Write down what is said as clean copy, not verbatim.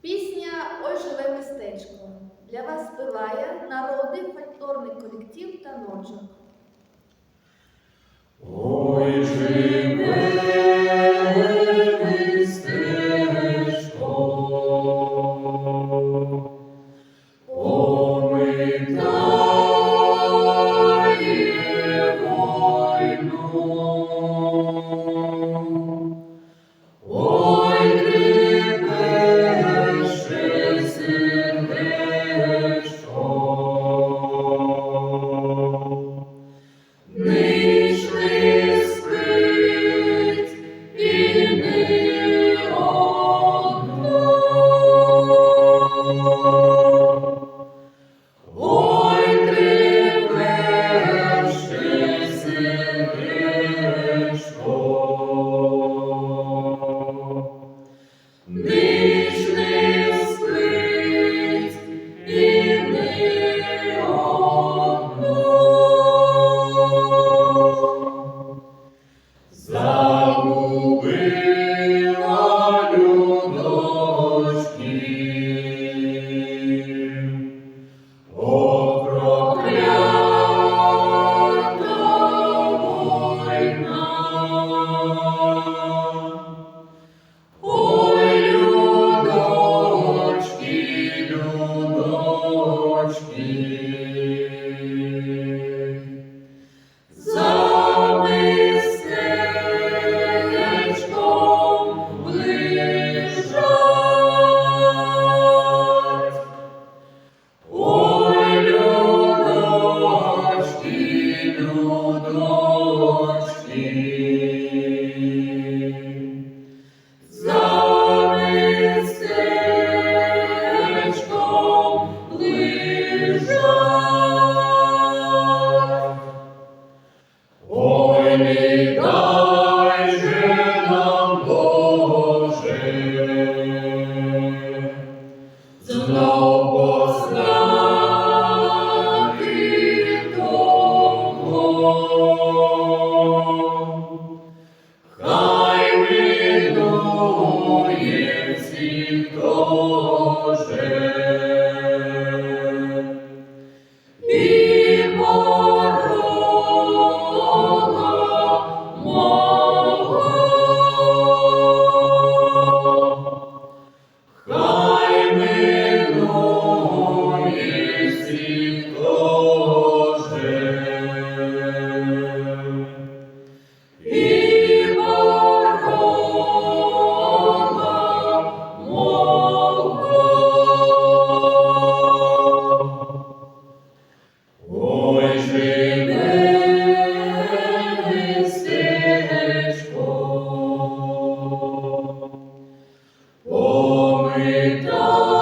Пісня «Ой живе містечко» для вас співає народний фольклорний колектив «Таночок». Ой, живе містечко, омитає войну. Ой, трепеше сердечко, не йшли спить і не одно. Ой, трепеше сердечко, ніч не спить і не одно. Загубила людочки, о, проклята війна. Ой, людочки, за містечком лежать. Ой, людочки, за містечком лежать. Ой, не дай же нам, Боже, знов познати того. Хай минує всіх тоже, і порога мого. Хай минує всіх тоже, і порога мого. Ой, живе містечко, омитає